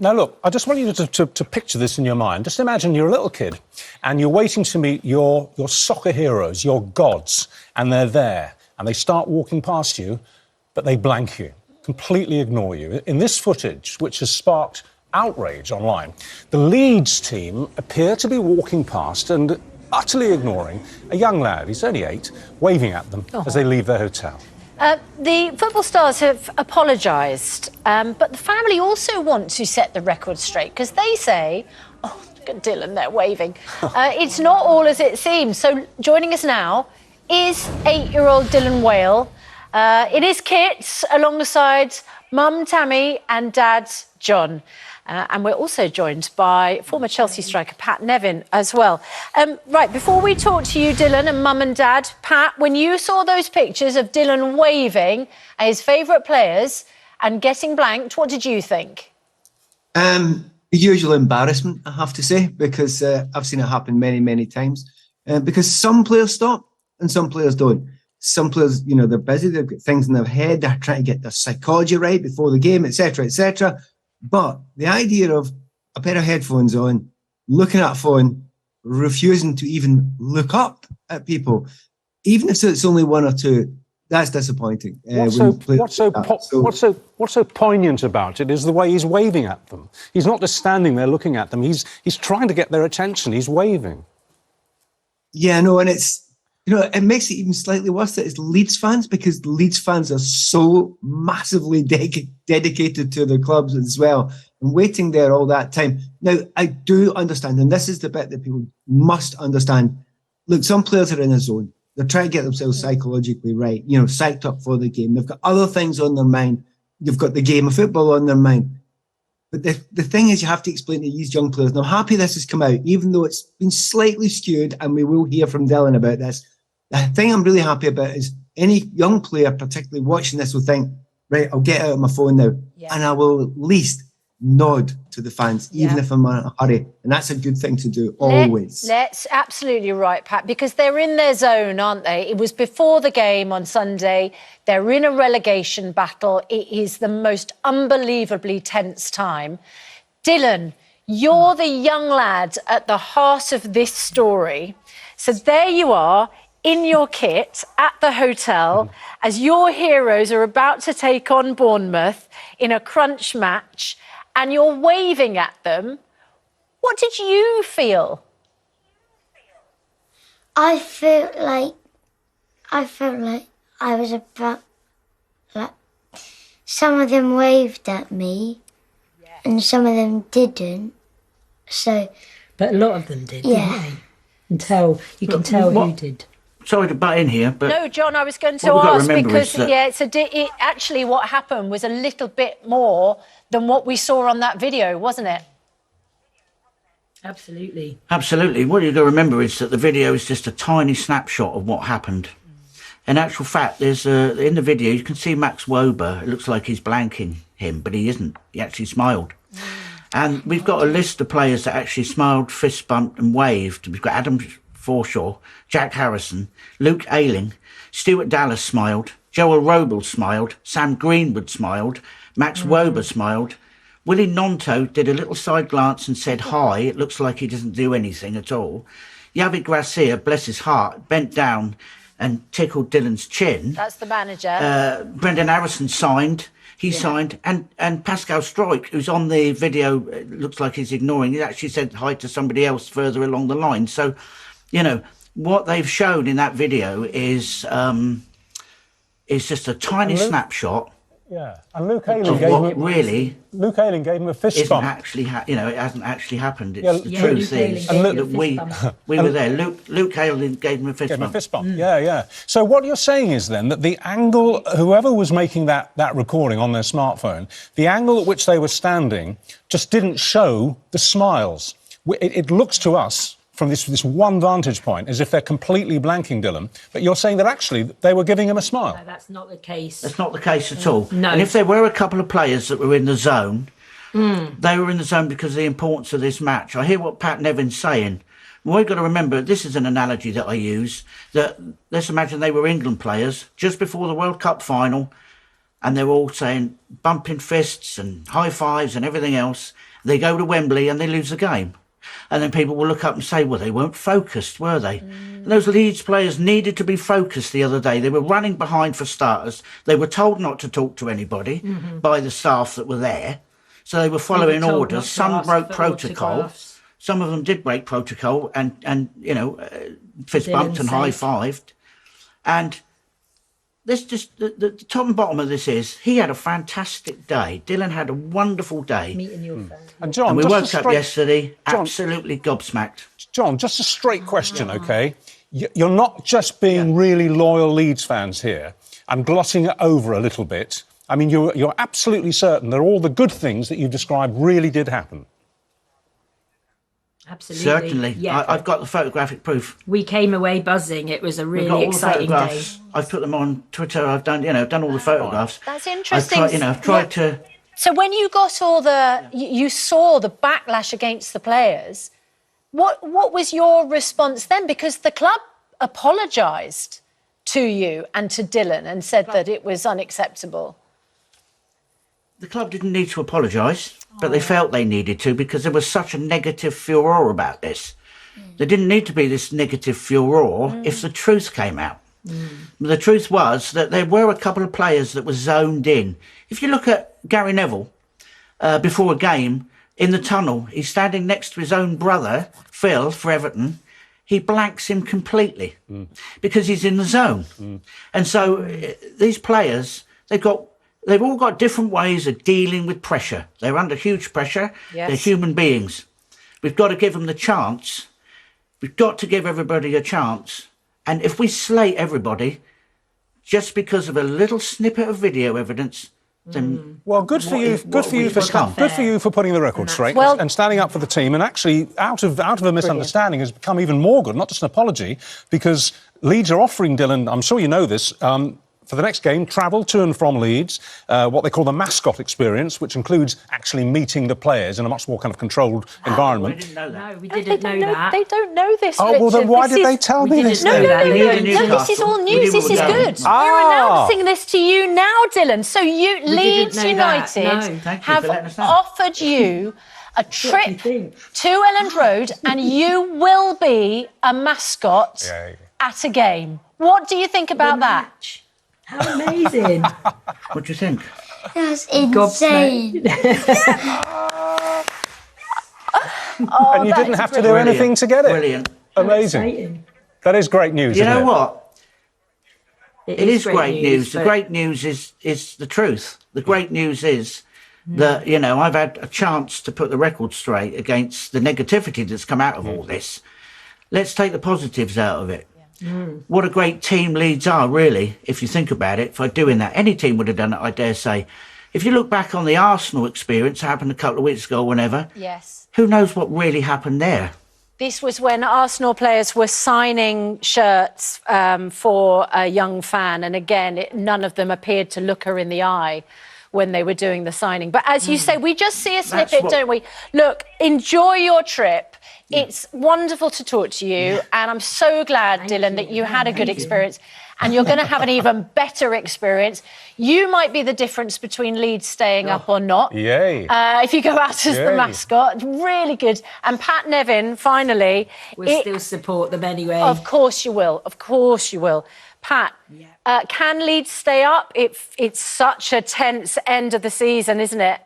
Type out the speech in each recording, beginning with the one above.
Now, look, I just want you to picture this in your mind. Just imagine you're a little kid and you're waiting to meet your soccer heroes, your gods, and they're there. And they start walking past you, but they blank you, completely ignore you. In this footage, which has sparked outrage online, the Leeds team appear to be walking past and utterly ignoring a young lad, he's only 8, waving at them as they leave their hotel. The football stars have apologised, but the family also want to set the record straight because they say, oh, look at Dylan, they're waving. It's not all as it seems. So joining us now is 8-year-old Dylan Whale in his kits alongside mum Tammy and dad John. And we're also joined by former Chelsea striker Pat Nevin as well. Right, before we talk to you, Dylan, and mum and dad, Pat, when you saw those pictures of Dylan waving at his favourite players and getting blanked, what did you think? Usual embarrassment, I have to say, because I've seen it happen many, many times. Because some players stop and some players don't. Some players, you know, they're busy, they've got things in their head, they're trying to get their psychology right before the game, etc., etc. But the idea of a pair of headphones on, looking at a phone, refusing to even look up at people, even if it's only one or two, that's disappointing. What's so poignant about it is the way he's waving at them. He's not just standing there looking at them. He's trying to get their attention. He's waving. Yeah, no, and it's, you know, it makes it even slightly worse that it's Leeds fans, because the Leeds fans are so massively dedicated to their clubs as well, and waiting there all that time. Now, I do understand, and this is the bit that people must understand. Look, some players are in a zone. They're trying to get themselves psychologically right, you know, psyched up for the game. They've got other things on their mind. They've got the game of football on their mind. But the thing is, you have to explain to these young players, and I'm happy this has come out, even though it's been slightly skewed, and we will hear from Dylan about this. The thing I'm really happy about is any young player, particularly watching this, will think, right, I'll get out of my phone now, and I will at least nod to the fans, even if I'm in a hurry. And that's a good thing to do, always. Let's absolutely right, Pat, because they're in their zone, aren't they? It was before the game on Sunday. They're in a relegation battle. It is the most unbelievably tense time. Dylan, you're the young lad at the heart of this story. So there you are, in your kit at the hotel as your heroes are about to take on Bournemouth in a crunch match, and you're waving at them. What did you feel? I felt like I was about, like, some of them waved at me and some of them didn't. So, but a lot of them did, didn't they? You can tell who did. Sorry to butt in here, but... No, John, I was going to ask because, actually what happened was a little bit more than what we saw on that video, wasn't it? Absolutely. Absolutely. What you've got to remember is that the video is just a tiny snapshot of what happened. In actual fact, there's in the video, you can see Max Wober. It looks like he's blanking him, but he isn't. He actually smiled. And we've got a list of players that actually smiled, fist bumped and waved. We've got Adam Forshaw, Jack Harrison, Luke Ayling, Stuart Dallas smiled, Joel Roble smiled, Sam Greenwood smiled, Max Wober smiled. Willie Nonto did a little side glance and said hi. It looks like he doesn't do anything at all. Yavi Gracia, bless his heart, bent down and tickled Dylan's chin. That's the manager. Brendan Harrison signed. He signed. And Pascal Stroik, who's on the video, looks like he's ignoring. He actually said hi to somebody else further along the line. So, you know, what they've shown in that video is just a tiny snapshot. Yeah, and Luke Ayling gave him a fist bump. Actually, it hasn't actually happened. It's the truth is that we were there. Luke Ayling gave him a fist bump. Yeah. So what you're saying is then that the angle, whoever was making that recording on their smartphone, the angle at which they were standing just didn't show the smiles. It looks to us from this one vantage point as if they're completely blanking Dylan, but you're saying that actually they were giving him a smile. No, that's not the case. That's not the case at all. No. And if there were a couple of players that were in the zone, they were in the zone because of the importance of this match. I hear what Pat Nevin's saying. Well, we've got to remember, this is an analogy that I use, that let's imagine they were England players just before the World Cup final. and they're all saying bumping fists and high fives and everything else. They go to Wembley and they lose the game. And then people will look up and say, well, they weren't focused, were they? And those Leeds players needed to be focused the other day. They were running behind for starters. They were told not to talk to anybody by the staff that were there. So they were following orders. Some broke protocol. Autographs. Some of them did break protocol and you know, fist bumped and high-fived. And this just the top and bottom of this is he had a fantastic day. Dylan had a wonderful day. Meeting your friend. And John, And we just woke up yesterday absolutely gobsmacked. John, just a straight question, OK? You're not just being really loyal Leeds fans here and glossing it over a little bit. I mean, you're absolutely certain that all the good things that you described really did happen. Absolutely. Certainly. Yeah. I've got the photographic proof. We came away buzzing. It was a We've got really all the exciting day. photographs. I've put them on Twitter. I've done, done all the photographs. That's interesting. I've tried to... So when you got all you saw the backlash against the players, what was your response then? Because the club apologised to you and to Dylan and said that it was unacceptable. The club didn't need to apologise, but they felt they needed to because there was such a negative furore about this. There didn't need to be this negative furore if the truth came out. The truth was that there were a couple of players that were zoned in. If you look at Gary Neville before a game in the tunnel, he's standing next to his own brother, Phil, for Everton. He blanks him completely because he's in the zone. And so these players, they've all got different ways of dealing with pressure. They're under huge pressure. Yes. They're human beings. We've got to give them the chance. We've got to give everybody a chance. And if we slate everybody just because of a little snippet of video evidence, then Well, good for you. Good for you for putting the record straight Well- and standing up for the team. And actually, out of a misunderstanding, has become even more good. Not just an apology, because Leeds are offering Dylan. I'm sure you know this. For the next game, travel to and from Leeds, what they call the mascot experience, which includes actually meeting the players in a much more kind of controlled we environment. didn't know that. No, we didn't know that. They don't know this. Oh, well, then Richard. why This did they is- tell we me didn't this? know then? that. Neither No, this is Newcastle. all We news. knew This we is were good. going. We're announcing this to you now, Dylan. So Leeds know that. United No. Thank you have for letting us know. offered you a trip think? to Elland Road, and you will be a mascot at a game. What do you think about that? Match. How amazing. What do you think? That's insane. And you didn't have to do anything to get it. Brilliant. Amazing. Exciting. That is great news. You isn't know it? what? It is great news. The but- great news is the truth. The great news is that, I've had a chance to put the record straight against the negativity that's come out of all this. Let's take the positives out of it. What a great team Leeds are, really, if you think about it, for doing that. Any team would have done it, I dare say. If you look back on the Arsenal experience, it happened a couple of weeks ago or whenever, Yes. who knows what really happened there? This was when Arsenal players were signing shirts for a young fan. And again, none of them appeared to look her in the eye when they were doing the signing. But as you say, we just see a snippet, don't we? Look, enjoy your trip. It's wonderful to talk to you. And I'm so glad, Dylan, that you had a good experience. And you're going to have an even better experience. You might be the difference between Leeds staying up or not. Yay. If you go out as the Yay. mascot. Really good. And Pat Nevin, finally. We'll still support them anyway. Of course you will. Of course you will. Pat, can Leeds stay up? It's such a tense end of the season, isn't it?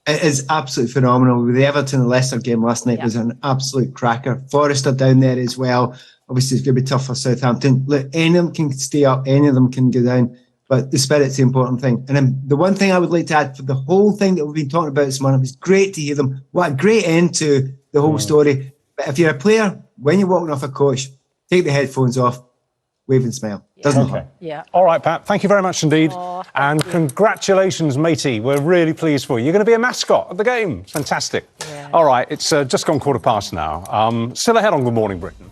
It is absolutely phenomenal. The Everton and Leicester game last night was an absolute cracker. Forest are down there as well. Obviously, it's going to be tough for Southampton. Look, any of them can stay up, any of them can go down, but the spirit's the important thing. And then the one thing I would like to add for the whole thing that we've been talking about this morning, it's great to hear them. What a great end to the whole story. But if you're a player, when you're walking off a coach, take the headphones off, wave and smile. Doesn't hurt. Yeah. All right, Pat, thank you very much indeed. And congratulations, matey. We're really pleased for you. You're going to be a mascot at the game. Fantastic. All right, it's just gone 1:15 now. Still ahead on Good Morning Britain.